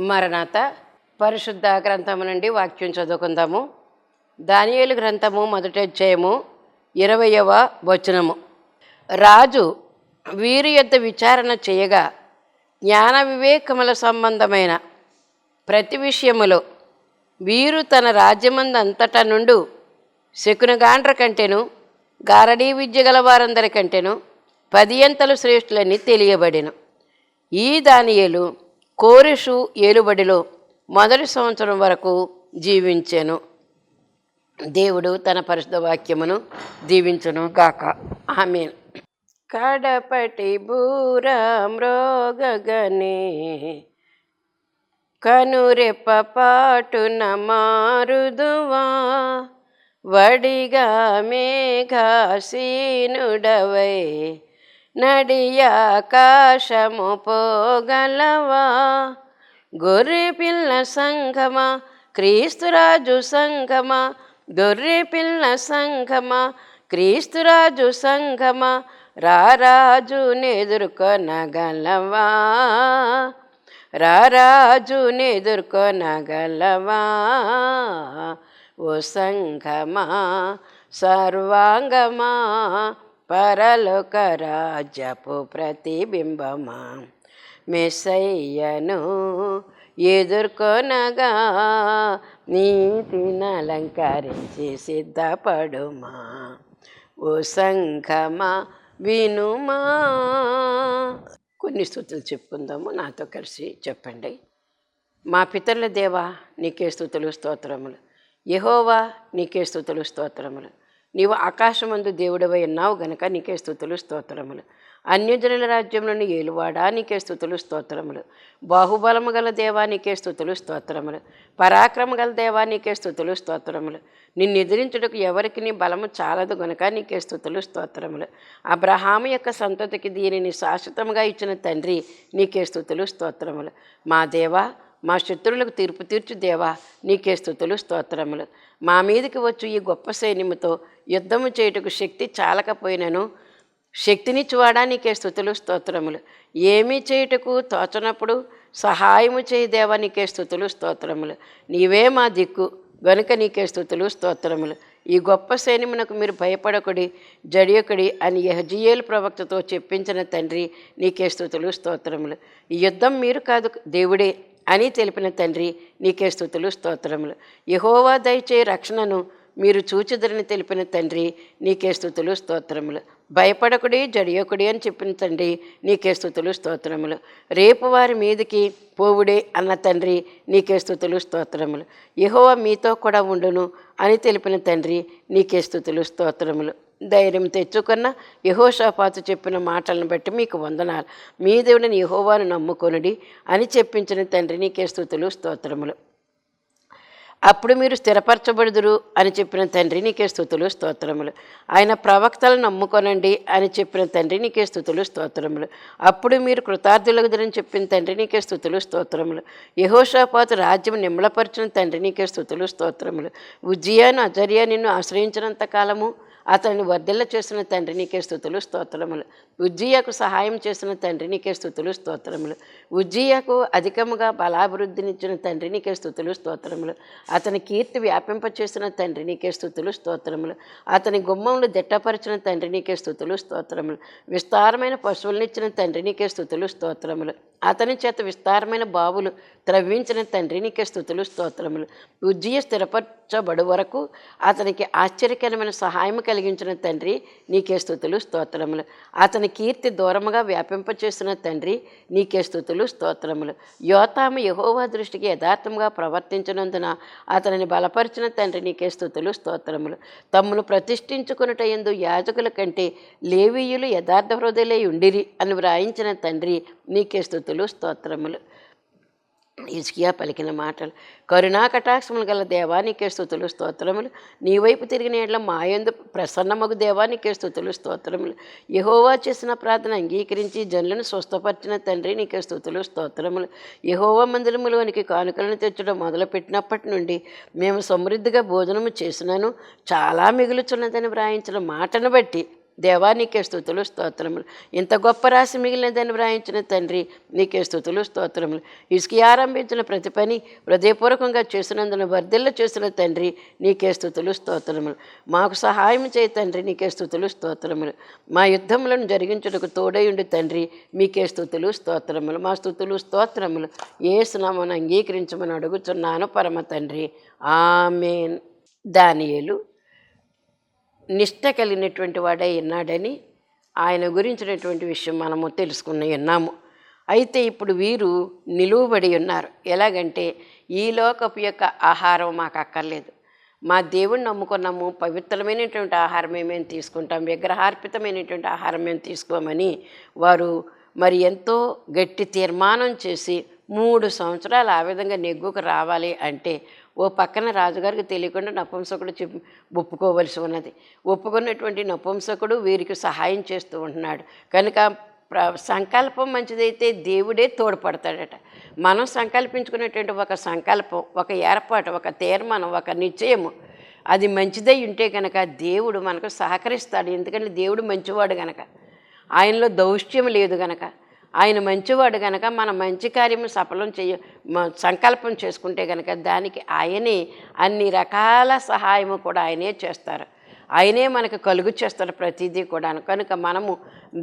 మరణాత పరిశుద్ధ గ్రంథము నుండి వాక్యం చదువుకుందాము. దానియేలు గ్రంథము 1వ అధ్యాయము 20వ వచనము. రాజు వీరి యొద్ద విచారణ చేయగా జ్ఞాన వివేకముల సంబంధమైన ప్రతి విషయములో వీరు తన రాజ్యమందంతటా నుండు శకునగాండ్ర కంటెను గారడీ విద్య గల వారందరి కంటెను 10 అంతలు శ్రేష్ఠులని తెలియబడెను. ఈ దానియేలు కోరెషు ఏలుబడిలో మొదటి సంవత్సరం వరకు జీవించెను. దేవుడు తన పరిశుద్ధ వాక్యమును దీవించును గాక. ఆమేన్. కడపటి బూర మ్రోగగనే కనురెప్ప పాటున మారుదువా వడిగా మేఘాసీనుడవై నడియాకాశము పోగలవా గొర్రె పిల్ల సంఘమా క్రీస్తురాజు సంఘమా గొర్రె పిల్ల సంఘమా క్రీస్తురాజు సంఘమా రారాజునెదుర్కొనగలవా రారాజునెదుర్కొనగలవా ఓ సంఘమా సర్వాంగమా పరలోక రాజ్యపు ప్రతిబింబమా మెస్సయ్యను ఎదుర్కొనగా నీతిని అలంకరించి సిద్ధపడుమా ఓ సంఘమా వినుమా. కొన్ని స్తుతులు చెప్పుకుందాము. నాతో కలిసి చెప్పండి. మా పితరుల దేవా నీకే స్తుతులు స్తోత్రములు. యెహోవా నీకే స్తుతులు స్తోత్రములు. నీవు ఆకాశమందు దేవుడవై ఉన్నావు గనుక నీకే స్తుతులు స్తోత్రములు. అన్యజనుల రాజ్యంలోని ఏలువాడా నీకే స్తుతులు స్తోత్రములు. బాహుబలము గల దేవా నీకే స్తుతులు స్తోత్రములు. పరాక్రమ గల దేవా నీకే స్తుతులు స్తోత్రములు. నిన్ను ఎదిరించుటకు ఎవరికి నీ బలము చాలదు గనుక నీకే స్తుతులు స్తోత్రములు. అబ్రహాము యొక్క సంతతికి దీనిని శాశ్వతంగా ఇచ్చిన తండ్రి నీకే స్తుతులు స్తోత్రములు. మా దేవా మా శత్రువులకు తీర్పు తీర్చు దేవా నీకే స్తుతులు స్తోత్రములు. మా మీదకి వచ్చు ఈ గొప్ప సైన్యముతో యుద్ధము చేయుటకు శక్తి చాలకపోయినను శక్తినిచ్చువాడా నీకే స్తుతులు స్తోత్రములు. ఏమీ చేయుటకు తోచనప్పుడు సహాయము చేయి దేవా నీకే స్తుతులు స్తోత్రములు. నీవే మా దిక్కు గనుక నీకే స్తుతులు స్తోత్రములు. ఈ గొప్ప సైన్యమునకు మీరు భయపడకుడి జడియకుడి అని యెహెజ్కేలు ప్రవక్తతో చెప్పించిన తండ్రి నీకే స్తుతులు స్తోత్రములు. ఈ యుద్ధం మీరు కాదు దేవుడే అని తెలిపిన తండ్రి నీకే స్తుతులు స్తోత్రములు. యెహోవా దయచే రక్షణను మీరు చూచెదరని తెలిపిన తండ్రి నీకే స్తుతులు స్తోత్రములు. భయపడకుడి జడియకుడి అని చెప్పిన తండ్రి నీకే స్తుతులు స్తోత్రములు. రేపు వారి మీదికి పోవుడే అన్న తండ్రి నీకే స్తుతులు స్తోత్రములు. యెహోవా మీతో కూడా ఉండును అని తెలిపిన తండ్రి నీకే స్తుతులు స్తోత్రములు. ధైర్యం తెచ్చుకున్న యెహోషాపాతు చెప్పిన మాటలను బట్టి మీకు వందనాలు. మీ దేవుడిని యెహోవాను నమ్ముకొనుడి అని చెప్పించిన తండ్రి నీకే స్తుతులు స్తోత్రములు. అప్పుడు మీరు స్థిరపరచబడుదురు అని చెప్పిన తండ్రి నీకే స్తుతులు స్తోత్రములు. ఆయన ప్రవక్తలను నమ్ముకొనండి అని చెప్పిన తండ్రి నీకే స్తుతులు స్తోత్రములు. అప్పుడు మీరు కృతార్థులగుదురని చెప్పిన తండ్రి నీకే స్తుతులు స్తోత్రములు. యెహోషాపాతు రాజ్యం నిమ్మలపరిచిన తండ్రి నీకే స్తుతులు స్తోత్రములు. ఉజ్జియాను అజర్యా నిన్ను ఆశ్రయించినంత కాలము అతన్ని వర్ధిల్ల చేసిన తండ్రి నీకే స్తుతులు స్తోత్రములు. ఉజ్జియాకు సహాయం చేసిన తండ్రి నీకే స్తుతులు స్తోత్రములు. ఉజ్జియాకు అధికముగా బలాభివృద్ధినిచ్చిన తండ్రి నీకే స్తుతులు స్తోత్రములు. అతని కీర్తి వ్యాపింపచేసిన తండ్రి నీకే స్తుతులు స్తోత్రములు. అతని గుమ్మములు దిట్టపరిచిన తండ్రి నీకే స్తుతులు స్తోత్రములు. విస్తారమైన పశువులనిచ్చిన తండ్రి నీకే స్తుతులు స్తోత్రములు. అతని చేత విస్తారమైన బావులు త్రవ్వించిన తండ్రి నీకే స్తుతులు స్తోత్రములు. ఉజ్జియ స్థిరపరచబడు వరకు అతనికి ఆశ్చర్యకరమైన సహాయం కలిగించిన తండ్రి నీకే స్తుతులు స్తోత్రములు. అతని కీర్తి దూరముగా వ్యాపింపచేసిన తండ్రి నీకే స్తుతులు స్తోత్రములు. యోతాము యెహోవా దృష్టికి యథార్థంగా ప్రవర్తించినందున అతనిని బలపరిచిన తండ్రి నీకే స్తుతులు స్తోత్రములు. తమ్మును ప్రతిష్ఠించుకొనుట యందు యాజకుల కంటే లేవీయులు యథార్థ హృదయులై ఉండిరి అని వ్రాయించిన తండ్రి నీకే స్తుతులు స్తోత్రములు. హిజ్కియా పలికిన మాటలు. కరుణా కటాక్షములు గల దేవా నీకే స్తుతులు స్తోత్రములు. నీ వైపు తిరిగిన ఎడల మాయందు ప్రసన్నమగు దేవా నీకే స్తుతులు స్తోత్రములు. యెహోవా చేసిన ప్రార్థన అంగీకరించి జనులను స్వస్థపరిచిన తండ్రి నీకే స్తుతులు స్తోత్రములు. యెహోవా మందిరములోనికి కానుకలను తెచ్చడం మొదలుపెట్టినప్పటి నుండి మేము సమృద్ధిగా భోజనము చేసినాను చాలా మిగులుచున్నదని వ్రాయించిన మాటను బట్టి దేవా నీకే స్తుతులు స్తోత్రములు. ఇంత గొప్ప రాశి మిగిలినదని వ్రాయించిన తండ్రి నీకే స్తుతులు స్తోత్రములు. ఇసుకి ఆరంభించిన ప్రతి పని హృదయపూర్వకంగా చేసినందున వర్ధిల్ల చేసిన తండ్రి నీకే స్తుతులు స్తోత్రములు. మాకు సహాయం చేయి తండ్రి నీకే స్తుతులు స్తోత్రములు. మా యుద్ధములను జరిగించుటకు తోడయుండి తండ్రి మీకే స్తుతులు స్తోత్రములు. మా స్తుతులు స్తోత్రములు యేసు నామమున అంగీకరించమని అడుగుచున్నాను పరమ తండ్రి, ఆమేన్. దానియేలు నిష్ట కలిగినటువంటి వాడై ఉన్నాడని ఆయన గురించినటువంటి విషయం మనము తెలుసుకుని ఉన్నాము. అయితే ఇప్పుడు వీరు నిలువబడి ఉన్నారు. ఎలాగంటే ఈ లోకపు యొక్క ఆహారం మాకు అక్కర్లేదు, మా దేవుణ్ణి నమ్ముకున్నాము, పవిత్రమైనటువంటి ఆహారమే మేము తీసుకుంటాం, విగ్రహార్పితమైనటువంటి ఆహారం మేము తీసుకోమని వారు మరి ఎంతో గట్టి తీర్మానం చేసి 3 సంవత్సరాలు ఆ విధంగా నెగ్గుకు రావాలి అంటే ఓ పక్కన రాజుగారికి తెలియకుండా నపుంసకుడు ఒప్పుకోవలసి ఉన్నది. ఒప్పుకున్నటువంటి నపుంసకుడు వీరికి సహాయం చేస్తూ ఉంటున్నాడు కనుక సంకల్పం మంచిదైతే దేవుడే తోడ్పడతాడట. మనం సంకల్పించుకునేటువంటి ఒక సంకల్పం, ఒక ఏర్పాటు, ఒక తీర్మానం, ఒక నిశ్చయము అది మంచిదై ఉంటే కనుక దేవుడు మనకు సహకరిస్తాడు. ఎందుకంటే దేవుడు మంచివాడు గనక, ఆయనలో దౌష్ట్యం లేదు గనక, ఆయన మంచివాడు గనక మన మంచి కార్యము సఫలం సంకల్పం చేసుకుంటే కనుక దానికి ఆయనే అన్ని రకాల సహాయము కూడా ఆయనే చేస్తారు. ఆయనే మనకు కలుగు చేస్తాడు ప్రతిదీ కూడా. కనుక మనము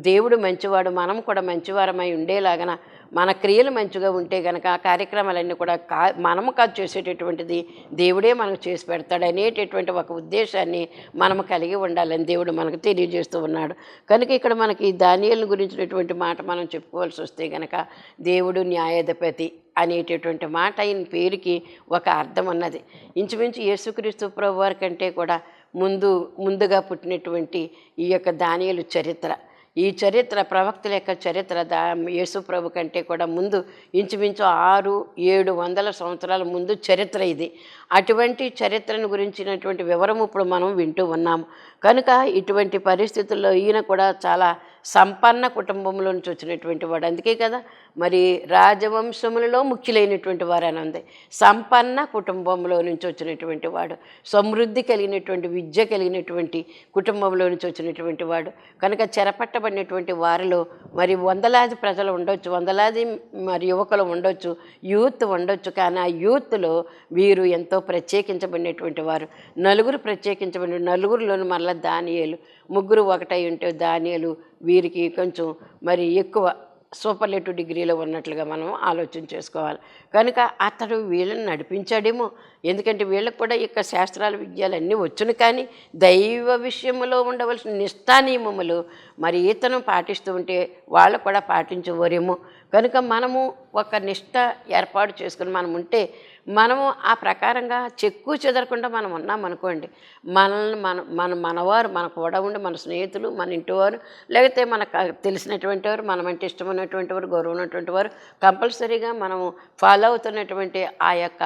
దేవుడు మంచివాడు, మనం కూడా మంచివారమై ఉండేలాగన మన క్రియలు మంచిగా ఉంటే కనుక ఆ కార్యక్రమాలన్నీ కూడా మనము కాదు చేసేటటువంటిది, దేవుడే మనకు చేసి పెడతాడు అనేటటువంటి ఒక ఉద్దేశాన్ని మనము కలిగి ఉండాలని దేవుడు మనకు తెలియజేస్తూ ఉన్నాడు. కనుక ఇక్కడ మనకి దానియేలును గురించినటువంటి మాట మనం చెప్పుకోవాల్సి వస్తే కనుక దేవుడు న్యాయాధిపతి అనేటటువంటి మాట ఆయన పేరుకి ఒక అర్థం ఉన్నది. ఇంచుమించు యేసుక్రీస్తు ప్రభు వారి కంటే కూడా ముందుగా పుట్టినటువంటి ఈ యొక్క దానియేలు చరిత్ర, ఈ చరిత్ర ప్రవక్తల యొక్క చరిత్ర యేసు ప్రభు కంటే కూడా ముందు ఇంచుమించు 600-700 సంవత్సరాల ముందు చరిత్ర ఇది. అటువంటి చరిత్రను గురించినటువంటి వివరం ఇప్పుడు మనం వింటూ ఉన్నాము. కనుక ఇటువంటి పరిస్థితుల్లో ఈయన కూడా చాలా సంపన్న కుటుంబంలో నుంచి వచ్చినటువంటి వాడు. అందుకే కదా మరి రాజవంశములలో ముఖ్యులైనటువంటి వారు అని ఉంది. సంపన్న కుటుంబంలో నుంచి వచ్చినటువంటి వాడు, సమృద్ధి కలిగినటువంటి విద్య కలిగినటువంటి కుటుంబంలో నుంచి వచ్చినటువంటి వాడు. కనుక చెరపట్టబడినటువంటి వారిలో మరి వందలాది ప్రజలు ఉండొచ్చు, వందలాది మరి యువకులు ఉండొచ్చు, యూత్ ఉండొచ్చు. కానీ ఆ యూత్లో వీరు ఎంతో ప్రత్యేకించబడినటువంటి వారు. ప్రత్యేకించబడిన నలుగురిలోని మరలా దానియేలు, ముగ్గురు ఒకటై ఉంటే దానియేలు వీరికి కొంచెం మరి ఎక్కువ సూపర్లేటివ్ డిగ్రీలో ఉన్నట్లుగా మనం ఆలోచన చేసుకోవాలి. కనుక అతడు వీళ్ళని నడిపించాడేమో. ఎందుకంటే వీళ్ళకు కూడా ఇక శాస్త్రాల విద్యలన్నీ వచ్చును, కానీ దైవ విషయంలో ఉండవలసిన నిష్ఠానియమములు మరి ఇతను పాటిస్తూ ఉంటే వాళ్ళు కూడా పాటించవరేమో. కనుక మనము ఒక నిష్ఠ ఏర్పాటు చేసుకుని మనం ఉంటే మనము ఆ ప్రకారంగా చెక్కు చెదరకుండా మనం ఉన్నామనుకోండి, మనల్ని మనవారు, మన కూడా ఉండి మన స్నేహితులు, మన ఇంటివారు, లేకపోతే మనకు తెలిసినటువంటి వారు, మనమంటే ఇష్టమైనటువంటి వారు, గౌరవం ఉన్నటువంటి వారు కంపల్సరీగా మనము ఫాలో అవుతున్నటువంటి ఆ యొక్క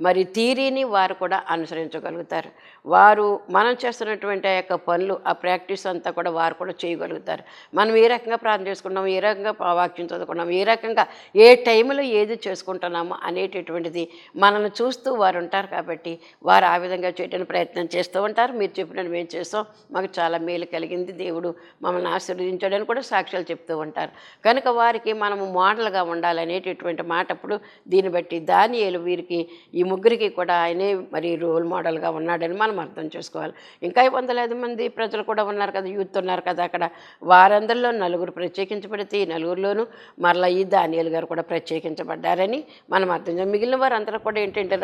మరి థియరీని వారు కూడా అనుసరించగలుగుతారు. వారు మనం చేస్తున్నటువంటి ఆ యొక్క పనులు, ఆ ప్రాక్టీస్ అంతా కూడా వారు కూడా చేయగలుగుతారు. మనం ఏ రకంగా ప్రార్థన చేసుకున్నాము, ఏ రకంగా వాక్యం చదువుకున్నాము, ఏ రకంగా ఏ టైంలో ఏది చేసుకుంటున్నాము అనేటటువంటిది మనల్ని చూస్తూ వారు ఉంటారు. కాబట్టి వారు ఆ విధంగా చేయడానికి ప్రయత్నం చేస్తూ ఉంటారు. మీరు చెప్పినట్టు మేము చేస్తాం, మాకు చాలా మేలు కలిగింది, దేవుడు మమ్మల్ని ఆశీర్వదించాడని కూడా సాక్ష్యాలు చెప్తూ ఉంటారు. కనుక వారికి మనము మోడల్గా ఉండాలనేటటువంటి మాట. అప్పుడు దీన్ని బట్టి దానియేలు వీరికి ఈ ముగ్గురికి కూడా ఆయనే మరి రోల్ మోడల్గా ఉన్నాడని మనం అర్థం చేసుకోవాలి. ఇంకా వందలాది మంది ప్రజలు కూడా ఉన్నారు కదా, యూత్ ఉన్నారు కదా అక్కడ. వారందరిలో నలుగురు ప్రత్యేకించబడితే ఈ నలుగురిలోనూ మరలా ఈ దానియేలు గారు కూడా ప్రత్యేకించబడ్డారని మనం అర్థం చేయాలి. మిగిలిన వారందరూ కూడా ఏంటంటే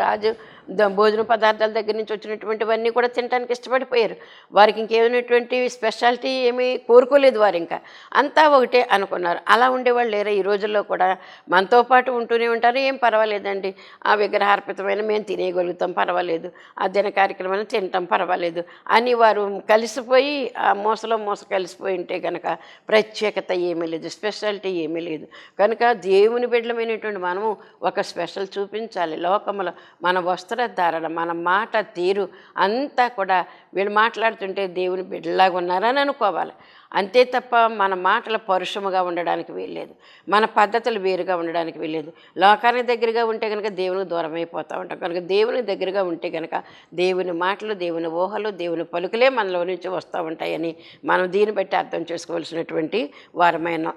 భోజన పదార్థాల దగ్గర నుంచి వచ్చినటువంటివన్నీ కూడా తినడానికి ఇష్టపడిపోయారు. వారికి ఇంకేమైనటువంటి స్పెషాలిటీ ఏమీ కోరుకోలేదు. వారు ఇంకా అంతా ఒకటే అనుకున్నారు. అలా ఉండేవాళ్ళు లేరా ఈ రోజుల్లో కూడా? మనతో పాటు ఉంటూనే ఉంటారు, ఏం పర్వాలేదండి, ఆ విగ్రహార్పితమైన మేము తినేయగలుగుతాం, పర్వాలేదు, ఆ దిన కార్యక్రమాన్ని తినటం పర్వాలేదు అని వారు కలిసిపోయి ఆ మూస కలిసిపోయి ఉంటే కనుక ప్రత్యేకత ఏమీ లేదు, స్పెషాలిటీ ఏమీ లేదు. కనుక దేవుని బిడ్డలమైనటువంటి మనము ఒక స్పెషల్ చూపించాలి. లోకములో మన వస్త్రధారణ, మన మాట తీరు అంతా కూడా వీళ్ళు మాట్లాడుతుంటే దేవుని బిడ్డలాగా ఉన్నారని అనుకోవాలి. అంతే తప్ప మన మాటలు పరుషముగా ఉండడానికి వీల్లేదు, మన పద్ధతులు వేరుగా ఉండడానికి వీల్లేదు. లోకానికి దగ్గరగా ఉంటే కనుక దేవునికి దూరం అయిపోతూ ఉంటాం. కనుక దేవునికి దగ్గరగా ఉంటే కనుక దేవుని మాటలు, దేవుని ఊహలు, దేవుని పలుకులే మనలో నుంచి వస్తూ ఉంటాయని మనం దీన్ని బట్టి అర్థం చేసుకోవాల్సినటువంటి వారమైన.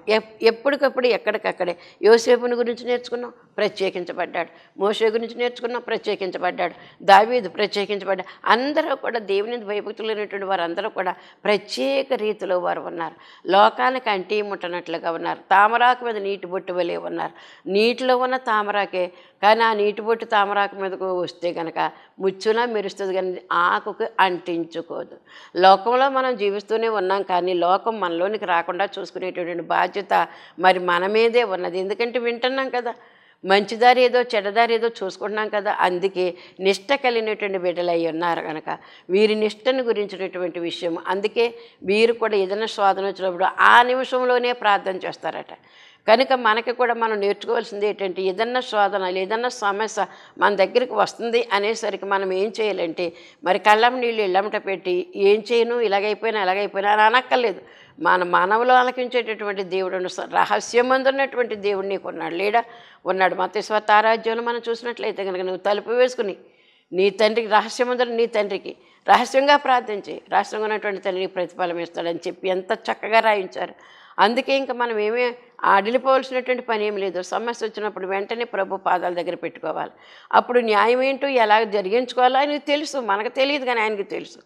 ఎప్పటికప్పుడు ఎక్కడికక్కడే యోసేపుని గురించి నేర్చుకున్నాం, ప్రత్యేకించబడ్డాడు. మోషే గురించి నేర్చుకున్నాం, ప్రత్యేకించబడ్డాడు. దావీదు ప్రత్యేకించబడ్డాడు. అందరూ కూడా దేవుని భయభక్తులైనటువంటి వారందరూ కూడా ప్రత్యేక రీతిలో వారు ఉన్నారు. లోకానికి అంటి ముట్టనట్లుగా ఉన్నారు. తామరాకు మీద నీటి బొట్టు వలె ఉన్నారు. నీటిలో ఉన్న తామరాకే, కానీ ఆ నీటి బొట్టు తామరాకు మీదకు వస్తే కనుక ముచ్చులా మెరుస్తుంది, కానీ ఆకుకు అంటించుకోదు. లోకంలో మనం జీవిస్తూనే ఉన్నాం, కానీ లోకం మనలోనికి రాకుండా చూసుకునేటటువంటి బాధ్యత మరి మన మీదే ఉన్నది. ఎందుకంటే వింటున్నాం కదా, మంచిదారి ఏదో చెడ్డదారి ఏదో చూసుకుంటున్నాం కదా. అందుకే నిష్ట కలిగినటువంటి బిడ్డలై ఉన్నారు కనుక వీరి నిష్టను గురించినటువంటి విషయం. అందుకే వీరు కూడా ఏదైనా శోధన వచ్చినప్పుడు ఆ నిమిషంలోనే ప్రార్థన చేస్తారట. కనుక మనకి కూడా మనం నేర్చుకోవాల్సింది ఏంటంటే, ఏదన్నా శోధన ఏదన్నా సమస్య మన దగ్గరికి వస్తుంది అనేసరికి మనం ఏం చేయాలంటే, మరి కళ్ళం నీళ్ళు ఇళ్ళమట పెట్టి ఏం చేయను ఇలాగైపోయినా అని అనక్కర్లేదు. మన మనవులో ఆలకించేటటువంటి దేవుడు, రహస్యమందున్నటువంటి దేవుడు నీకు ఉన్నాడు, లేడా ఉన్నాడు. మత్తయి సువార్త 6వ అధ్యాయంలో మనం చూసినట్లయితే కనుక నువ్వు తలుపు వేసుకుని నీ తండ్రికి రహస్యమందున నీ తండ్రికి రహస్యంగా ప్రార్థించి రహస్యంగా ఉన్నటువంటి తండ్రికి ప్రతిఫలం ఇస్తాడని చెప్పి ఎంత చక్కగా రాయించారు. అందుకే ఇంకా మనం ఏమీ అడిలిపోవాల్సినటువంటి పని ఏమి లేదు. సమస్య వచ్చినప్పుడు వెంటనే ప్రభు పాదాల దగ్గర పెట్టుకోవాలి. అప్పుడు న్యాయం ఏంటో ఎలా జరిగించుకోవాలో ఆయనకు తెలుసు, మనకు తెలియదు కానీ ఆయనకు తెలుసు.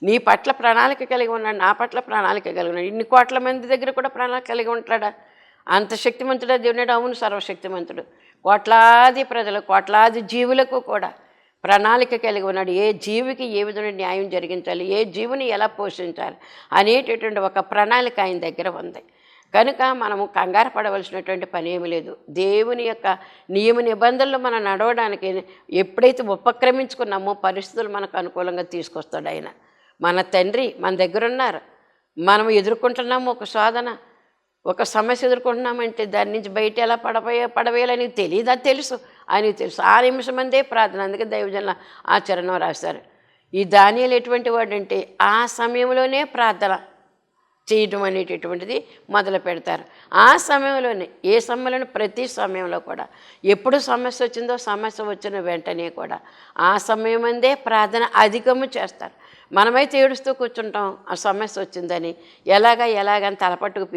నీ పట్ల ప్రణాళిక కలిగి ఉన్నాడు, నా పట్ల ప్రణాళిక కలిగి ఉన్నాడు. ఇన్ని కోట్ల మంది దగ్గర కూడా ప్రణాళిక కలిగి ఉంటాడా? అంత శక్తిమంతుడా దేవుడు? అవును, సర్వశక్తిమంతుడు. కోట్లాది ప్రజలు, కోట్లాది జీవులకు కూడా ప్రణాళిక కలిగి ఉన్నాడు. ఏ జీవికి ఏ విధమైన న్యాయం జరిగించాలి, ఏ జీవుని ఎలా పోషించాలి అనేటటువంటి ఒక ప్రణాళిక ఆయన దగ్గర ఉంది. కనుక మనము కంగారు పడవలసినటువంటి పని ఏమి లేదు. దేవుని యొక్క నియమ నిబంధనలు మనం నడవడానికి ఎప్పుడైతే ఉపక్రమించుకున్నామో పరిస్థితులు మనకు అనుకూలంగా తీసుకొస్తాడు ఆయన. మన తండ్రి మన దగ్గర ఉన్నారు. మనం ఎదుర్కొంటున్నాము ఒక శోధన, ఒక సమస్య ఎదుర్కొంటున్నామంటే దాని నుంచి బయట ఎలా పడవేయాలని తెలియదు, అది తెలుసు, ఆయనకు తెలుసు. ఆ నిమిషం అందే ప్రార్థన. అందుకే దైవజనుల ఆచరణ రాశారు. ఈ దానియేలు ఎటువంటి వాడంటే ఆ సమయంలోనే ప్రార్థన చేయడం అనేటటువంటిది మొదలు పెడతారు. ఆ సమయంలోనే, ఏ సమయంలోనే, ప్రతి సమయంలో కూడా ఎప్పుడు సమస్య వచ్చిందో సమస్య వచ్చిన వెంటనే కూడా ఆ సమయం అందే ప్రార్థన అధికము చేస్తారు. మనమైతే ఏడుస్తూ కూర్చుంటాం ఆ సమస్య వచ్చిందని, ఎలాగని తలపట్టుకు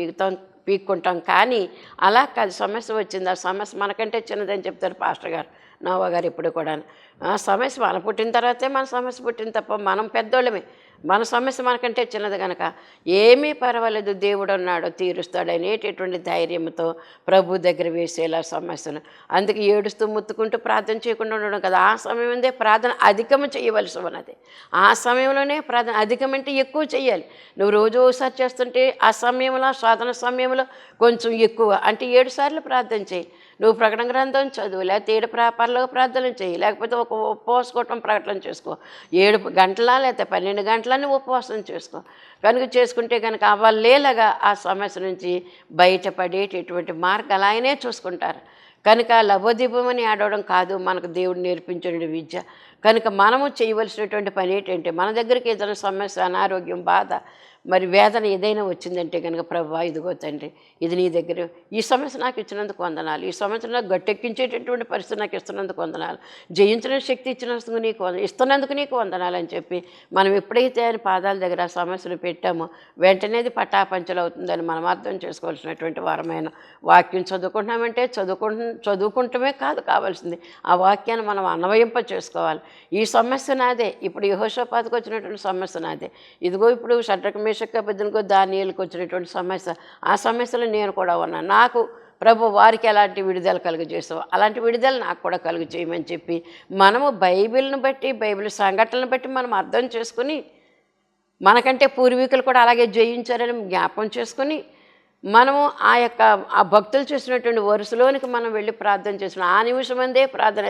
పీక్కుంటాం. కానీ అలా కాదు, సమస్య వచ్చింది, ఆ సమస్య మనకంటే చిన్నదని చెప్తారు పాస్టర్ గారు, నోవా గారు. ఇప్పుడు కూడా ఆ సమస్య మన పుట్టిన తర్వాతే మన సమస్య పుట్టింది తప్ప మనం పెద్దోళ్ళమే. మన సమస్య మనకంటే చిన్నది కనుక ఏమీ పర్వాలేదు, దేవుడు ఉన్నాడు తీరుస్తాడు అనేటటువంటి ధైర్యంతో ప్రభు దగ్గర వేసేలా సమస్యను. అందుకే ఏడుస్తూ ముత్తుకుంటూ ప్రార్థన చేయకుండా ఉండడం కదా. ఆ సమయం ఉందే ప్రార్థన అధికము చేయవలసి ఉన్నది. ఆ సమయంలోనే ప్రార్థన అధికమంటే ఎక్కువ చేయాలి. నువ్వు రోజు ఒకసారి చేస్తుంటే ఆ సమయంలో, సాధన సమయంలో కొంచెం ఎక్కువ అంటే 7 సార్లు ప్రార్థన చేయి. నువ్వు ప్రకటన గ్రంథం చదువు, లేకపోతే 7 పరలోక ప్రార్థనలు చేయి, లేకపోతే ఒక ఉపవాసకోవటం ప్రకటన చేసుకో. 7 గంటల లేకపోతే 12 గంటలని ఉపవాసం చేసుకో. కనుక చేసుకుంటే కనుక అవ్వలేలాగా ఆ సమస్య నుంచి బయటపడేటటువంటి మార్గాలు ఆయనే చూసుకుంటారు. కనుక లబోదీపమని ఆడవడం కాదు మనకు దేవుడు నేర్పించిన విద్య. కనుక మనము చేయవలసినటువంటి పని ఏంటంటే, మన దగ్గరికి ఏదైనా సమస్య, అనారోగ్యం, బాధ, మరి వేదన ఏదైనా వచ్చిందంటే కనుక, ప్రభువా ఇదిగో తండ్రి, ఇది నీ దగ్గర, ఈ సమస్య నాకు ఇచ్చినందుకు వందనాలు, ఈ సమస్య నాకు గట్టెక్కించేటటువంటి పరిస్థితి నాకు ఇస్తున్నందుకు వందనాలు, జయించిన శక్తి ఇస్తున్నందుకు నీకు వందనాలు అని చెప్పి మనం ఎప్పుడైతే ఆయన పాదాల దగ్గర ఆ సమస్యలు పెట్టామో వెంటనే అది పటాపంచలు అవుతుందని మనం అర్థం చేసుకోవాల్సినటువంటి వారమైన. వాక్యం చదువుకుంటున్నామంటే చదువుకుంటమే కాదు కావాల్సింది, ఆ వాక్యాన్ని మనం అన్వయింప చేసుకోవాలి. ఈ సమస్య నాదే, ఇప్పుడు యెహోషాపాతుకు వచ్చినటువంటి సమస్య నాదే, ఇదిగో ఇప్పుడు షడ్రక్ మేషక్ అబేద్నెగో దానియేలుకు వచ్చినటువంటి సమస్య, ఆ సమస్యలో నేను కూడా ఉన్నాను. నాకు ప్రభు వారికి ఎలాంటి విడుదల కలుగజేసావు అలాంటి విడుదల నాకు కూడా కలుగు చేయమని చెప్పి మనము బైబిల్ని బట్టి, బైబిల్ సంఘటనలను బట్టి మనం అర్థం చేసుకుని, మనకంటే పూర్వీకులు కూడా అలాగే జయించారని జ్ఞాపం చేసుకుని మనము ఆ భక్తులు చేసినటువంటి వరుసలోనికి మనం వెళ్ళి ప్రార్థన చేసిన ఆ నిమిషం అందే ప్రార్థన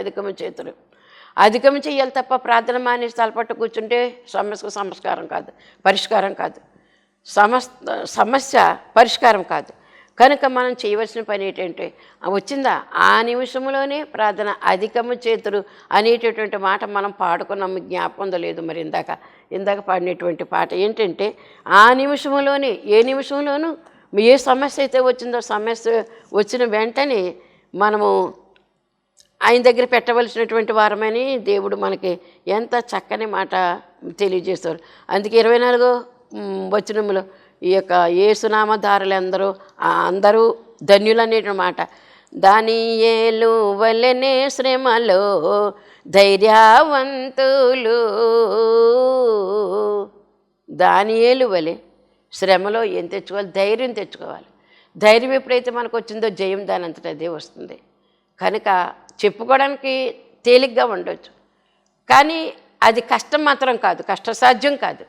అధికము చేయాలి తప్ప ప్రార్థన మానేసి తలపట్టు కూర్చుంటే సమస్యకు పరిష్కారం కాదు. సమస్య పరిష్కారం కాదు. కనుక మనం చేయవలసిన పని ఏంటంటే వచ్చిందా ఆ నిమిషంలోనే ప్రార్థన అధికము చేతులు అనేటటువంటి మాట మనం పాడుకున్నాము, జ్ఞాపకం ఉందో లేదు మరి ఇందాక పాడినటువంటి పాట ఏంటంటే ఆ నిమిషంలోనే ఏ నిమిషంలోనూ ఏ సమస్య అయితే వచ్చిందో సమస్య వచ్చిన వెంటనే మనము ఆయన దగ్గర పెట్టవలసినటువంటి వారమని దేవుడు మనకి ఎంత చక్కని మాట తెలియజేస్తారు. అందుకే 24వ వచనంలో ఈ యొక్క యేసునామధారులు అందరూ ధన్యులనేటువంటి మాట. దానియేలు వలెనే శ్రమలో ధైర్యవంతులు, దానియేలు వలె శ్రమలో ఏం తెచ్చుకోవాలి? ధైర్యం తెచ్చుకోవాలి. ధైర్యం ఎప్పుడైతే మనకు వచ్చిందో జయం దాని అంతటా అదే వస్తుంది. కనుక చెప్పుకోవడానికి తేలిగ్గా ఉండొచ్చు, కానీ అది కష్టం మాత్రం కాదు, కష్టసాధ్యం కాదు.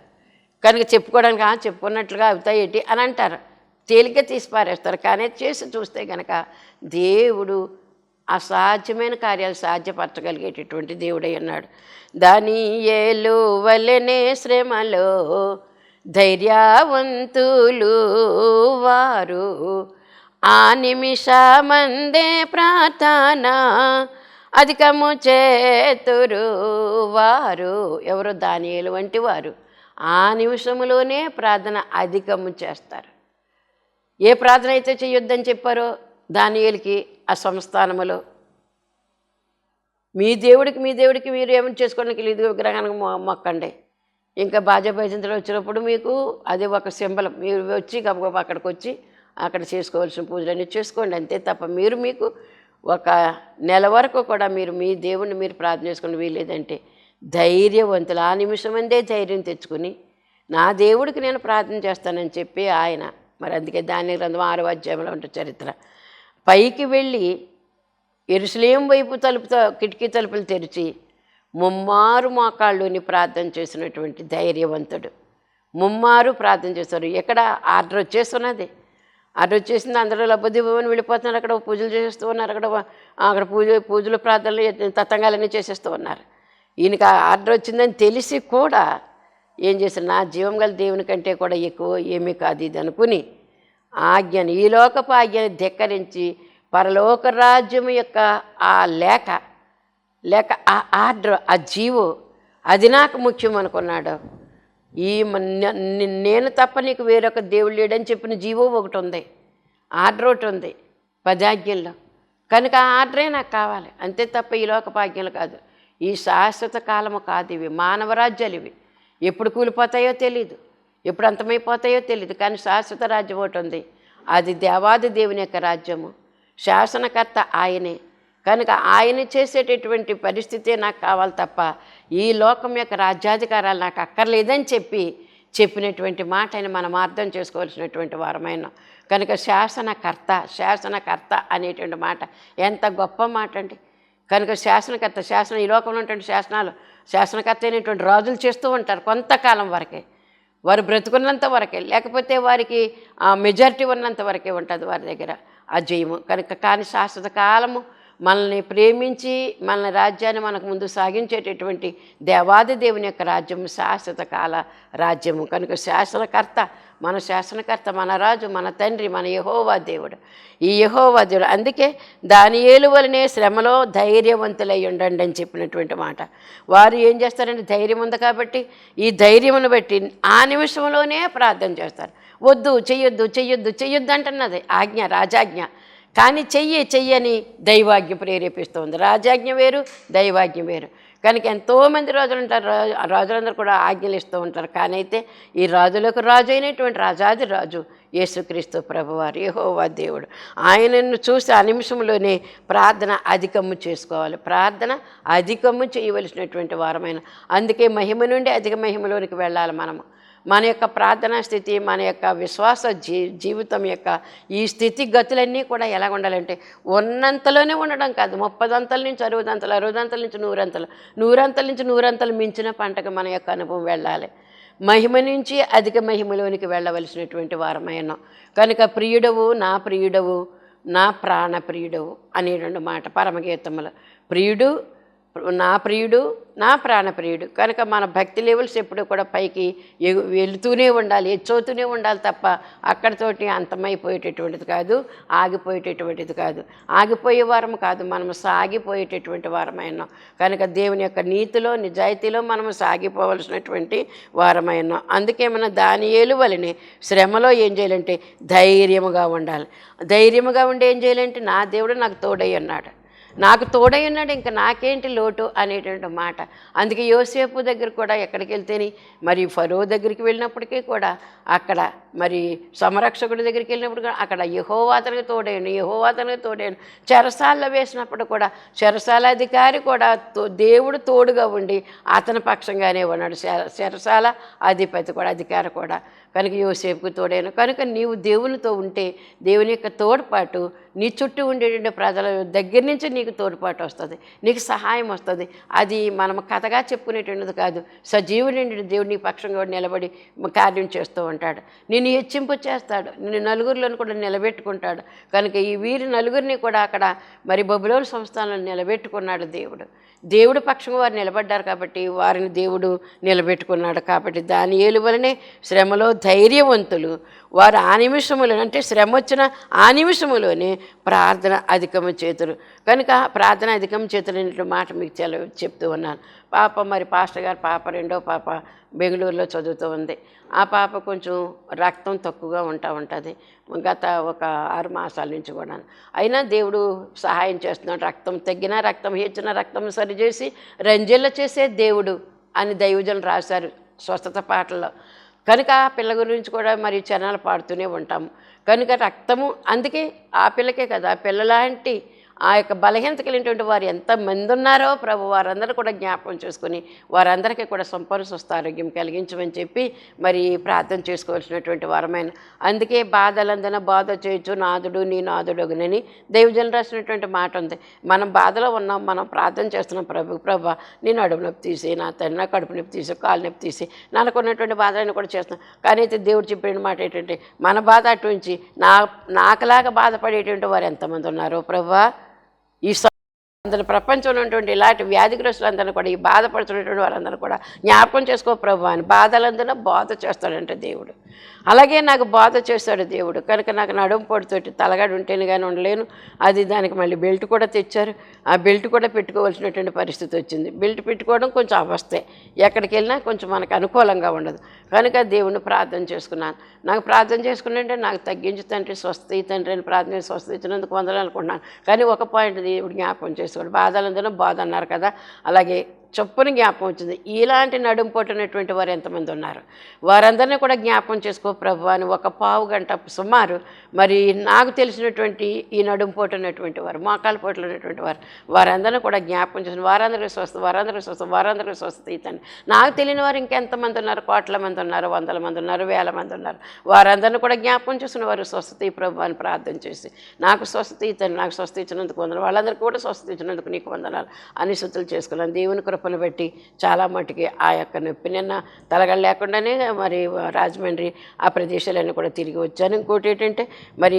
కనుక చెప్పుకోవడానికి చెప్పుకున్నట్లుగా అవుతాయి ఏంటి అని అంటారు, తేలిగ్గా తీసి పారేస్తారు. కానీ చేసి చూస్తే కనుక దేవుడు అసాధ్యమైన కార్యాలు సాధ్యపరచగలిగేటటువంటి దేవుడై ఉన్నాడు. దానియేలు వలెనే శ్రమలో ధైర్యవంతులు వారు, ఆ నిమిషమందే ప్రార్థన అధికము చేతురు వారు. ఎవరు? దానియేలు వంటి వారు ఆ నిమిషంలోనే ప్రార్థన అధికము చేస్తారు. ఏ ప్రార్థన అయితే చేయొద్దని చెప్పారో దానియేలుకి ఆ సంస్థానములో, మీ దేవుడికి మీరు ఏమైనా చేసుకోవడానికి లేదు, విగ్రహానికి మొక్కండి. ఇంకా బాజా భజంతులు వచ్చినప్పుడు మీకు అది ఒక సింబల్, మీరు వచ్చి గబగబా అక్కడికి వచ్చి అక్కడ చేసుకోవాల్సిన పూజలన్నీ చేసుకోండి, అంతే తప్ప మీకు ఒక నెల వరకు కూడా మీరు మీ దేవుణ్ణి మీరు ప్రార్థన చేసుకుని వీలేదంటే ధైర్యవంతులు ఆ నిమిషం అందే ధైర్యం తెచ్చుకుని నా దేవుడికి నేను ప్రార్థన చేస్తానని చెప్పి ఆయన మరి అందుకే దాని గ్రంథం 6వ అధ్యాయంలో ఉంటుంది చరిత్ర. పైకి వెళ్ళి యెరూషలేము వైపు కిటికీ తలుపులు తెరిచి ముమ్మారు మోకాళ్ళుని ప్రార్థన చేసినటువంటి ధైర్యవంతుడు. ముమ్మారు ప్రార్థన చేస్తారు. ఎక్కడ ఆర్డర్ వచ్చేస్తున్నది, ఆర్డర్ వచ్చేసింది, అందరూ లబ్బదివ్వమని వెళ్ళిపోతున్నారు. అక్కడ పూజలు చేసేస్తూ ఉన్నారు, అక్కడ పూజలు ప్రార్థనలు తతంగాలన్నీ చేసేస్తూ ఉన్నారు. ఈయనకి ఆర్డర్ వచ్చిందని తెలిసి కూడా ఏం చేశారు? నా జీవం గల దేవుని కంటే కూడా ఎక్కువ ఏమీ కాదు ఇది అనుకుని ఆజ్ఞను, ఈ లోకపు ఆజ్ఞని ధిక్కరించి పరలోక రాజ్యం యొక్క ఆ లేక ఆ ఆర్డర్, ఆ జీవో అది నాకు ముఖ్యం అనుకున్నాడు. నేను తప్ప నీకు వేరొక దేవుడు లేడని చెప్పిన జీవో ఒకటి ఉంది, ఆర్డర్ ఒకటి ఉంది 10 ఆజ్ఞల్లో. కనుక ఆ ఆర్డరే నాకు కావాలి, అంతే తప్ప ఈ లోకపు ఆజ్ఞలు కాదు. ఈ శాశ్వత కాలము కాదు, ఇవి మానవరాజ్యాలు. ఇవి ఎప్పుడు కూలిపోతాయో తెలీదు, ఎప్పుడు అంతమైపోతాయో తెలీదు. కానీ శాశ్వత రాజ్యం ఒకటి ఉంది, అది దేవాది దేవుని యొక్క రాజ్యము. శాసనకర్త ఆయనే. కనుక ఆయన చేసేటటువంటి పరిస్థితే నాకు కావాలి తప్ప ఈ లోకం యొక్క రాజ్యాధికారాలు నాకు అక్కర్లేదని చెప్పినటువంటి మాట అని మనం అర్థం చేసుకోవాల్సినటువంటి వారమైన. కనుక శాసనకర్త అనేటువంటి మాట ఎంత గొప్ప మాట అండి. కనుక శాసనం ఈ లోకంలో ఉన్నటువంటి శాసనకర్త అయినటువంటి రాజులు చేస్తూ ఉంటారు కొంతకాలం వరకే, వారు బ్రతుకున్నంత వరకే, లేకపోతే వారికి మెజారిటీ ఉన్నంత వరకే ఉంటుంది వారి దగ్గర ఆ జయము. కానీ శాశ్వత కాలము మనల్ని ప్రేమించి మన రాజ్యాన్ని మనకు ముందు సాగించేటటువంటి దేవాది దేవుని యొక్క రాజ్యము శాశ్వత కాల రాజ్యము. కనుక శాసనకర్త మన రాజు, మన తండ్రి, మన యెహోవా దేవుడు. ఈ యెహోవా దేవుడు అందుకే దానియేలు వలనే శ్రమలో ధైర్యవంతులై ఉండండి అని చెప్పినటువంటి మాట. వారు ఏం చేస్తారంటే ధైర్యం ఉంది కాబట్టి ఈ ధైర్యమును బట్టి ఆ నిమిషంలోనే ప్రార్థన చేస్తారు. వద్దు, చెయ్యొద్దు అంటున్నది ఆజ్ఞ, రాజాజ్ఞ. కానీ చెయ్యని దైవాజ్ఞ ప్రేరేపిస్తుంది. రాజాజ్ఞ వేరు, దైవాజ్ఞ వేరు. కనుక ఎంతోమంది రాజులు ఉంటారు, రాజులందరూ కూడా ఆజ్ఞలు ఇస్తూ ఉంటారు. కానీ అయితే ఈ రాజులకు రాజు అయినటువంటి రాజాది రాజు యేసుక్రీస్తు ప్రభువారు, యెహోవా దేవుడు. ఆయనను చూసి ఆ నిమిషంలోనే ప్రార్థన అధికము చేసుకోవాలి, ప్రార్థన అధికము చేయవలసినటువంటి వారమైన. అందుకే మహిమ నుండి అధిక మహిమలోనికి వెళ్ళాలి మనము. మన యొక్క ప్రార్థనా స్థితి, మన యొక్క విశ్వాస జీవితం యొక్క ఈ స్థితిగతులన్నీ కూడా ఎలా ఉండాలంటే ఉన్నంతలోనే ఉండడం కాదు, 30 అంతల నుంచి 60 అంతలు, 60 అంతల నుంచి 100 అంతలు, 100 అంతల నుంచి 100 అంతలు మించిన పంటకు మన యొక్క అనుభవం వెళ్ళాలి. మహిమ నుంచి అధిక మహిమలోనికి వెళ్ళవలసినటువంటి వారమైనాం. కనుక ప్రియుడవు, నా ప్రాణ ప్రియుడవు అనేటువంటి మాట పరమగీతములు. ప్రియుడు నా ప్రియుడు, నా ప్రాణప్రియుడు. కనుక మన భక్తి లెవెల్స్ ఎప్పుడూ కూడా పైకి వెళుతూనే ఉండాలి, హెచ్చవుతూనే ఉండాలి తప్ప అక్కడితోటి అంతమైపోయేటటువంటిది కాదు, ఆగిపోయేటటువంటిది కాదు. ఆగిపోయే వారం కాదు, మనము సాగిపోయేటటువంటి వారమైనాం. కనుక దేవుని యొక్క నీతిలో, నిజాయితీలో మనము సాగిపోవలసినటువంటి వారమైనాం. అందుకే మన దానియేలు వలనే శ్రమలో ఏం చేయాలంటే ధైర్యముగా ఉండాలి. ధైర్యముగా ఉండి ఏం చేయాలంటే నా దేవుడు నాకు తోడై ఉన్నాడు, నాకు తోడై ఉన్నాడు, ఇంకా నాకేంటి లోటు అనేటువంటి మాట. అందుకే యోసేపు దగ్గర కూడా ఎక్కడికి వెళ్తేని మరి ఫరో దగ్గరికి వెళ్ళినప్పటికీ కూడా అక్కడ మరి సంరక్షకుడి దగ్గరికి వెళ్ళినప్పుడు కూడా అక్కడ యెహోవా అతనికి తోడైన, యెహోవా అతనికి తోడైన. చెరసాలలో వేసినప్పుడు కూడా చెరసాల అధికారి కూడా దేవుడు తోడుగా ఉండి అతని పక్షంగానే ఉన్నాడు, చెరసాల అధిపతి కూడా, అధికారి కూడా. కనుక యోసేపుకు తోడైన. కనుక నీవు దేవునితో ఉంటే దేవుని యొక్క తోడ్పాటు నీ చుట్టూ ఉండేటువంటి ప్రజల దగ్గర నుంచి నీకు తోడ్పాటు వస్తుంది, నీకు సహాయం వస్తుంది. అది మనం కథగా చెప్పుకునేటువంటిది కాదు. సజీవుడి దేవుడు నీ పక్షంగా నిలబడి కార్యం చేస్తూ ఉంటాడు, నిన్ను హెచ్చింపు చేస్తాడు, నిన్ను నలుగురిలోని కూడా నిలబెట్టుకుంటాడు. కనుక ఈ వీరి నలుగురిని కూడా అక్కడ మరి బబులోను సంస్థానంలో నిలబెట్టుకున్నాడు దేవుడు. దేవుడు పక్షంగా వారు నిలబడ్డారు కాబట్టి వారిని దేవుడు నిలబెట్టుకున్నాడు. కాబట్టి దానియేలు వలనే శ్రమలో ధైర్యవంతులు వారు ఆ నిమిషములో, అంటే శ్రమ వచ్చిన ఆ నిమిషములోనే ప్రార్థన అధికము చేతులు. కనుక ప్రార్థన అధికము చేతులు అనే మాట మీకు చెప్తూ ఉన్నాను. పాప మరి పాస్టర్ గారు పాప, రెండో పాప బెంగళూరులో చదువుతూ ఉంది. ఆ పాప కొంచెం రక్తం తక్కువగా ఉంటుంది గత ఒక 6 మాసాల నుంచి కూడా. అయినా దేవుడు సహాయం చేస్తున్నాడు. రక్తం తగ్గినా, రక్తం హెచ్చినా రక్తం సరిచేసి రంజిల్ల చేసే దేవుడు అని దైవజనులు రాశారు స్వస్థత పాటల్లో. కనుక ఆ పిల్ల గురించి కూడా మరి చరణాలు పాడుతూనే ఉంటాము. కనుక రక్తము, అందుకే ఆ పిల్లకే కదా, ఆ పిల్లలాంటి ఆ యొక్క బలహీనత కలిగినటువంటి వారు ఎంతమంది ఉన్నారో ప్రభు వారందరూ కూడా జ్ఞాపకం చేసుకొని వారందరికీ కూడా సంపూర్ణ స్వస్థ ఆరోగ్యం కలిగించమని చెప్పి మరి ప్రార్థన చేసుకోవాల్సినటువంటి వారమైన. అందుకే బాధలందన బాధ చేయొచ్చు నాదుడు నీ నాదుడుగునని దైవజనులు రాసినటువంటి మాట ఉంది. మనం బాధలో ఉన్నాం, మనం ప్రార్థన చేస్తున్నాం, ప్రభు నేను నడుము నొప్పి తీసి, నా తండ్రి నా కడుపు నొప్పి తీసి, కాలు నొప్పి తీసి, నాకున్నటువంటి బాధలను కూడా చేస్తున్నాం. కానీ అయితే దేవుడు చెప్పిన మాట ఏంటంటే మన బాధ అటుంచి నాకులాగా బాధపడేటువంటి వారు ఎంతమంది ఉన్నారో ప్రభు. ఈ అందరి ప్రపంచంలో ఉన్నటువంటి ఇలాంటి వ్యాధిగ్రస్తులందరూ కూడా, ఈ బాధపడుతున్నటువంటి వారందరూ కూడా జ్ఞాపకం చేసుకో ప్రభు అని. బాధలందరూ బాధ చేస్తాడంటే దేవుడు. అలాగే నాకు బాధ చేస్తాడు దేవుడు. కనుక నాకు నడుము పొడితోటి తలగాడు ఉంటేనే కానీ ఉండలేను. అది దానికి మళ్ళీ బెల్ట్ కూడా తెచ్చారు. ఆ బెల్ట్ కూడా పెట్టుకోవాల్సినటువంటి పరిస్థితి వచ్చింది. బెల్ట్ పెట్టుకోవడం కొంచెం అవస్థే, ఎక్కడికి వెళ్ళినా కొంచెం మనకు అనుకూలంగా ఉండదు. కనుక దేవుణ్ణి ప్రార్థన చేసుకున్నాను. నాకు ప్రార్థన చేసుకున్నాంటే నాకు తగ్గించు తండ్రి, స్వస్థ తండ్రి అని ప్రార్థన చేసి స్వస్థ ఇచ్చినందుకు వందనాలనుకుంటున్నాను. కానీ ఒక పాయింట్ దేవుడు జ్ఞాపకం చేసుకోండి, బాధలందరూ బాధ అన్నారు కదా, అలాగే చొప్పున జ్ఞాపకం వచ్చింది. ఇలాంటి నడుము పొట్టినటువంటి వారు ఎంతమంది ఉన్నారు, వారందరినీ కూడా జ్ఞాపకం చేసుకో ప్రభు అని. ఒక పావు గంట సుమారు మరి నాకు తెలిసినటువంటి ఈ నడుము పొట్టినటువంటి వారు, మోకాలు పొట్టినటువంటి వారు, వారందరినీ కూడా జ్ఞాపకం చేసిన వారందరికీ స్వస్థ, వారందరికీ స్వస్థ, వారందరికీ స్వస్థ ఇతండి. నాకు తెలియని వారు ఇంకెంతమంది ఉన్నారు, కోట్ల మంది ఉన్నారు, వందల మంది ఉన్నారు, వేల మంది ఉన్నారు. వారందరినీ కూడా జ్ఞాపకం చేసిన వారు స్వస్థత ప్రభు అని ప్రార్థన చేసి నాకు స్వస్థత ఇతండి, నాకు స్వస్థ ఇచ్చినందుకు వందనాలు, వాళ్ళందరికీ కూడా స్వస్థ ఇచ్చినందుకు నీకు వందనాలు అని స్తుతులు చేసుకున్నాను. దేవుని కృపను బట్టి చాలా మటుకి ఆ యొక్క నొప్పి నిన్న తలగడ లేకుండానే మరి రాజమండ్రి ఆ ప్రదేశాలన్నీ కూడా తిరిగి వచ్చాను. ఇంకోటి ఏంటంటే మరి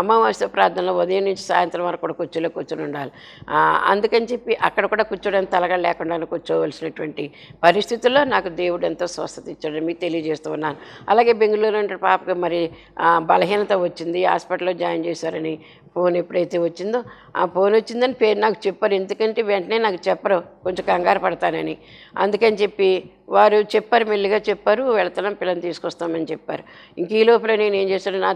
అమావాస్య ప్రార్థనలో ఉదయం నుంచి సాయంత్రం వరకు కూడా కుర్చీలో కూర్చొని ఉండాలి. అందుకని చెప్పి అక్కడ కూడా కూర్చోడానికి తలగడ లేకుండా కూర్చోవలసినటువంటి పరిస్థితుల్లో నాకు దేవుడు ఎంతో స్వస్థత ఇచ్చాడని మీకు తెలియజేస్తూ ఉన్నాను. అలాగే బెంగళూరు అంటే పాపకి మరి బలహీనత వచ్చింది, హాస్పిటల్లో జాయిన్ చేశారని ఫోన్ ఎప్పుడైతే వచ్చిందో, ఆ ఫోన్ వచ్చిందని పేరు నాకు చెప్పారు. ఎందుకంటే వెంటనే నాకు చెప్పరు, కొంచెం కంగారు పడతానని. అందుకని చెప్పి వారు చెప్పారు, మెల్లిగా చెప్పారు, వెళ్తున్నాం పిల్లల్ని తీసుకొస్తామని చెప్పారు. ఇంక ఈ లోపల నేను ఏం చేశాను, నా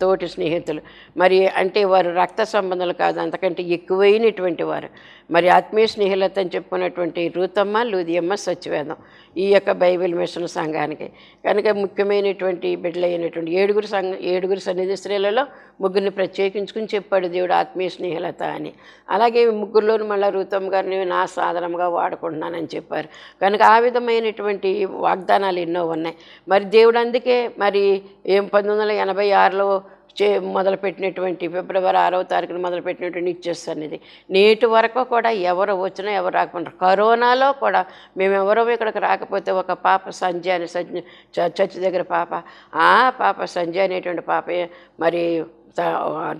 తోటి స్నేహితులు మరి అంటే వారు రక్త సంబంధాలు కాదు, అంతకంటే ఎక్కువైనటువంటి వారు మరి ఆత్మీయ స్నేహితులత అని చెప్పుకున్నటువంటి రూతమ్మ, లూదియమ్మ, సత్యవేదం ఈ యొక్క బైబిల్ మిషన్ సంఘానికి. కనుక ముఖ్యమైనటువంటి బిడ్డలైనటువంటి ఏడుగురు సన్నిధి స్త్రీలలో ముగ్గురిని ప్రత్యేకించుకుని చెప్పాడు దేవుడు ఆత్మీయ స్నేహితులత అని. అలాగే ముగ్గురులోను మళ్ళీ రూతమ్మ గారిని నా సాధనంగా వాడుకుంటున్నానని చెప్పారు. కనుక ఆ విధమైనటువంటి వాగ్దానాలు ఎన్నో ఉన్నాయి. మరి దేవుడు అందుకే మరి 1986లో మొదలుపెట్టినటువంటి ఫిబ్రవరి 6వ తారీఖున మొదలుపెట్టినటువంటి నిత్యసన్నిధి నేటి వరకు కూడా ఎవరు వచ్చినా ఎవరు రాకపోయినా, కరోనాలో కూడా మేమెవరో ఇక్కడికి రాకపోతే ఒక పాప సంధ్య అని చర్చి దగ్గర పాప, ఆ పాప సంధ్య అనేటువంటి పాప మరి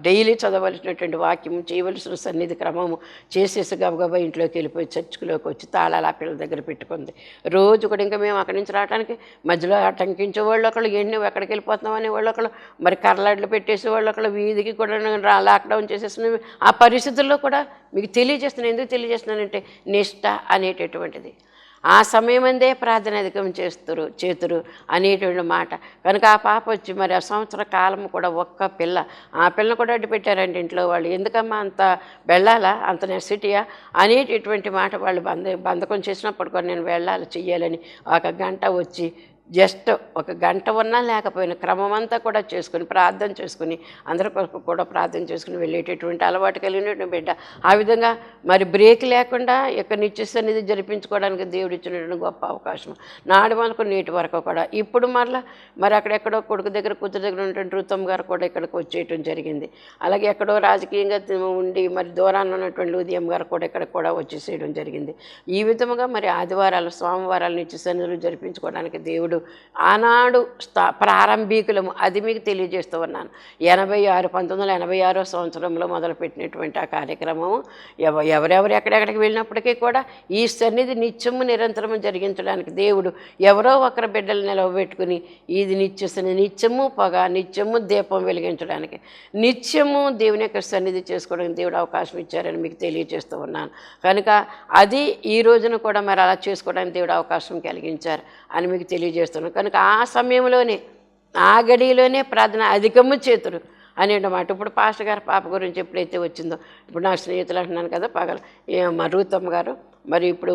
డైలీ చదవలసినటువంటి వాక్యం, చేయవలసిన సన్నిధి క్రమము చేసేసి గబగబా ఇంట్లోకి వెళ్ళిపోయి చర్చిలోకి వచ్చి తాళాలు ఆ పిల్లల దగ్గర పెట్టుకుంది. రోజు కూడా ఇంకా మేము అక్కడి నుంచి రావడానికి మధ్యలో ఆటంకించే వాళ్ళు ఒకళ్ళు, ఏంటి నువ్వు ఎక్కడికి వెళ్ళిపోతున్నావు అనే వాళ్ళు ఒకళ్ళు, మరి కర్రలాడ్లు పెట్టేసే వాళ్ళు ఒకళ్ళు, వీధికి కూడా లాక్డౌన్ చేసేసిన ఆ పరిస్థితుల్లో కూడా మీకు తెలియజేస్తున్నాను. ఎందుకు తెలియజేస్తున్నానంటే నిష్ఠ అనేటటువంటిది. ఆ సమయం అందే ప్రార్థన అధికం చేతురు అనేటువంటి మాట. కనుక ఆ పాప వచ్చి మరి ఆ సంవత్సర కాలం కూడా ఒక్క పిల్ల, ఆ పిల్లని కూడా అడ్డు పెట్టారండి ఇంట్లో వాళ్ళు. ఎందుకమ్మా అంత వెళ్ళాలా, అంత నెసిటీయా అనేటటువంటి మాట వాళ్ళు బంధకం చేసినప్పుడు కూడా నేను వెళ్ళాలి చెయ్యాలని 1 గంట వచ్చి జస్ట్ 1 గంట ఉన్నా లేకపోయినా క్రమం అంతా కూడా చేసుకుని ప్రార్థన చేసుకుని అందరి కొరకు కూడా ప్రార్థన చేసుకుని వెళ్ళేటటువంటి అలవాటు కలిగినటువంటి బిడ్డ. ఆ విధంగా మరి బ్రేక్ లేకుండా యొక్క నిత్య సన్నిధి జరిపించుకోవడానికి దేవుడు ఇచ్చినటువంటి గొప్ప అవకాశం. నాడు మనకు నేటి వరకు కూడా. ఇప్పుడు మరి అక్కడెక్కడో కొడుకు దగ్గర కూతురు దగ్గర ఉన్నటువంటి రుతమ్ గారు కూడా ఇక్కడికి వచ్చేయటం జరిగింది. అలాగే ఎక్కడో రాజకీయంగా ఉండి మరి దూరాన్ని ఉన్నటువంటి లూదియం గారు కూడా ఇక్కడ కూడా వచ్చేసేయడం జరిగింది. ఈ విధముగా మరి ఆదివారాలు, సోమవారాలు నిత్య సన్నిధులు జరిపించుకోవడానికి దేవుడు ఆనాడు ప్రారంభికులము. అది మీకు తెలియజేస్తూ ఉన్నాను. 1986 సంవత్సరంలో మొదలుపెట్టినటువంటి ఆ కార్యక్రమము ఎవరెవరు ఎక్కడెక్కడికి వెళ్ళినప్పటికీ కూడా ఈ సన్నిధి నిత్యము నిరంతరము జరిగించడానికి దేవుడు ఎవరో ఒకరి బిడ్డలు నిలవబెట్టుకుని ఇది నిత్యము పొగ, నిత్యము దీపం వెలిగించడానికి, నిత్యము దేవుని యొక్క సన్నిధి చేసుకోవడానికి దేవుడు అవకాశం ఇచ్చారని మీకు తెలియజేస్తూ ఉన్నాను. కనుక అది ఈ రోజున కూడా మరి అలా చేసుకోవడానికి దేవుడు అవకాశం కలిగించారు అని మీకు తెలియజేస్తున్నాను. కనుక ఆ సమయంలోనే, ఆ గడిలోనే ప్రార్థన అధికము చేతురు అనేటమాట. ఇప్పుడు పాస్టర్ గారు పాప గురించి ఎప్పుడైతే వచ్చిందో, ఇప్పుడు నా స్నేహితులు అంటున్నాను కదా మా రూతమ్మ గారు, మరి ఇప్పుడు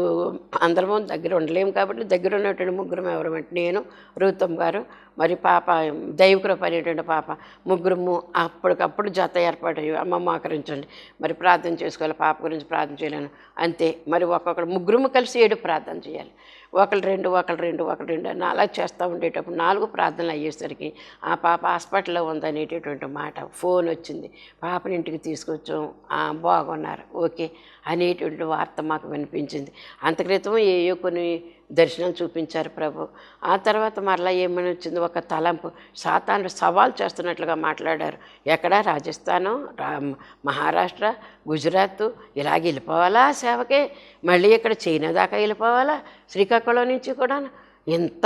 అందరము దగ్గర ఉండలేము కాబట్టి దగ్గర ఉన్నటువంటి ముగ్గురం ఎవరమంటే నేను, రూతమ్మ గారు, మరి పాప దైవకృప అనేటువంటి పాప, ముగ్గురము అప్పటికప్పుడు జత ఏర్పాటు అయ్యి అమ్మమ్మ ఆకరించండి మరి ప్రార్థన చేసుకోవాలి, పాప గురించి ప్రార్థన చేయలేను అంతే. మరి ముగ్గురము కలిసి 7 ప్రార్థన చేయాలి. ఒకళ్ళు రెండు అని అలా చేస్తూ ఉండేటప్పుడు 4 ప్రార్థనలు అయ్యేసరికి ఆ పాప హాస్పిటల్లో ఉందనేటటువంటి మాట ఫోన్ వచ్చింది. పాపని ఇంటికి తీసుకొచ్చాం, బాగున్నారు, ఓకే అనేటువంటి వార్త మాకు వినిపించింది. అంత క్రితం ఏయో కొన్ని దర్శనాలు చూపించారు ప్రభు. ఆ తర్వాత మరలా ఏమని వచ్చింది, ఒక తలంపు, సాతాను సవాల్ చేస్తున్నట్లుగా మాట్లాడారు. ఎక్కడ రాజస్థాను, మహారాష్ట్ర, గుజరాత్ ఇలాగ వెళ్ళిపోవాలా సేవకే, మళ్ళీ ఇక్కడ చైనా దాకా వెళ్ళిపోవాలా, శ్రీకాకుళం నుంచి కూడా ఎంత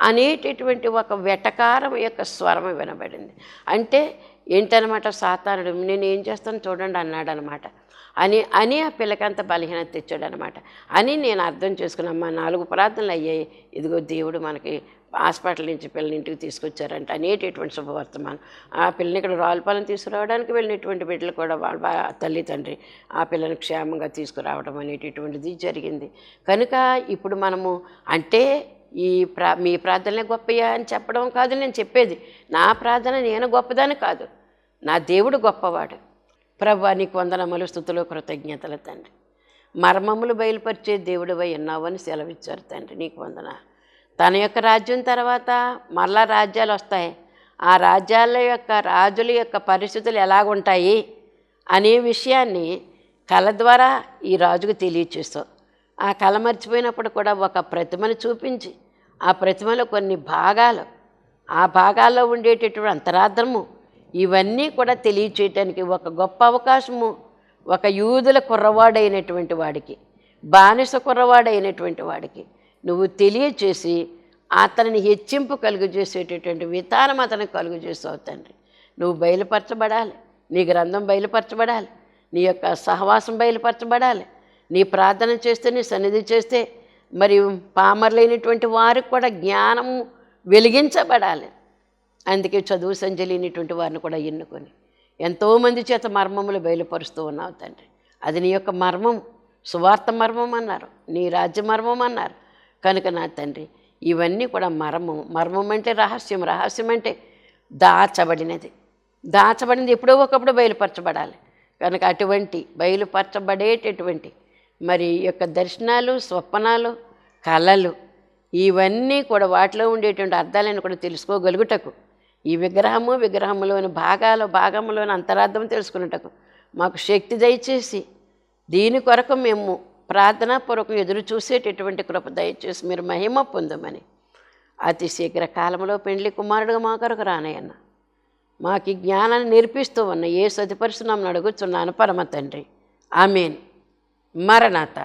అనేటటువంటి ఒక వెటకారం యొక్క స్వరం వినబడింది. అంటే ఏంటనమాట, సాతానుడు నేను ఏం చేస్తాను చూడండి అన్నాడు అనమాట. అని ఆ పిల్లకంత బలహీనత తెచ్చాడనమాట అని నేను అర్థం చేసుకున్నామ్మా. 4 ప్రార్థనలు అయ్యాయి, ఇదిగో దేవుడు మనకి హాస్పిటల్ నుంచి పిల్లని ఇంటికి తీసుకొచ్చారంట అనేటటువంటి శుభవర్తమానం. ఆ పిల్లని ఇక్కడ రావులపాలెం తీసుకురావడానికి వెళ్ళినటువంటి బిడ్డలు కూడా వాళ్ళ తల్లి తండ్రి ఆ పిల్లని క్షేమంగా తీసుకురావడం అనేటటువంటిది జరిగింది. కనుక ఇప్పుడు మనము అంటే మీ ప్రార్థనలే గొప్పయా అని చెప్పడం కాదు నేను చెప్పేది. నా ప్రార్థన నేను గొప్పదాని కాదు, నా దేవుడు గొప్పవాడు. ప్రభువా నీకు వందనములు, స్తుతులు, కృతజ్ఞతలు తండ్రి. మర్మములు బయలుపరిచే దేవుడివై ఉన్నావని సెలవిచ్చారు తండ్రి, నీకు వందన. తన యొక్క రాజ్యం తర్వాత మరలా రాజ్యాలు వస్తాయి. ఆ రాజ్యాల యొక్క రాజుల యొక్క పరిస్థితులు ఎలాగుంటాయి అనే విషయాన్ని కళ ద్వారా ఈ రాజుకు తెలియచేస్తావు. ఆ కళ మర్చిపోయినప్పుడు కూడా ఒక ప్రతిమను చూపించి ఆ ప్రతిమలో కొన్ని భాగాలు, ఆ భాగాల్లో ఉండేటటువంటి అంతరార్థము ఇవన్నీ కూడా తెలియచేయటానికి ఒక గొప్ప అవకాశము ఒక యూదుల కుర్రవాడైనటువంటి వాడికి, బానిస కుర్రవాడైనటువంటి వాడికి నువ్వు తెలియచేసి అతనిని హెచ్చింపు కలుగజేసేటటువంటి విధానం అతనికి కలుగజేస్తావు తండ్రి. నువ్వు బయలుపరచబడాలి, నీ గ్రంథం బయలుపరచబడాలి, నీ యొక్క సహవాసం బయలుపరచబడాలి. నీ ప్రార్థన చేస్తే, నీ సన్నిధి చేస్తే మరి పామర్లైనటువంటి వారికి కూడా జ్ఞానము వెలిగించబడాలి. అందుకే చదువు సంజలినటువంటి వారిని కూడా ఎన్నుకొని ఎంతోమంది చేత మర్మములు బయలుపరుస్తూ ఉన్నావు తండ్రి. అది నీ యొక్క మర్మం, సువార్త మర్మం అన్నారు, నీ రాజ్య మర్మం అన్నారు. కనుక నా తండ్రి ఇవన్నీ కూడా మర్మం అంటే రహస్యం, రహస్యం అంటే దాచబడినది ఎప్పుడో ఒకప్పుడు బయలుపరచబడాలి. కనుక అటువంటి బయలుపరచబడేటటువంటి మరి యొక్క దర్శనాలు, స్వప్నాలు, కళలు ఇవన్నీ కూడా వాటిలో ఉండేటువంటి అర్థాలను కూడా తెలుసుకోగలుగుటకు, ఈ విగ్రహములోని భాగములోని అంతరార్థం తెలుసుకున్నటకు మాకు శక్తి దయచేసి దీని కొరకు మేము ప్రార్థనాపూర్వకం ఎదురు చూసేటటువంటి కృప దయచేసి మీరు మహిమ పొందమని అతి శీఘ్ర కాలంలో పెండ్లి కుమారుడుగా మా కొరకు రానయ్యన్న మాకు ఈ జ్ఞానాన్ని నేర్పిస్తూ ఉన్న యేసు అతి పరిశుద్ధ నామమున అడుగుచున్నాను పరమ తండ్రి. ఆమేన్. మరణాత.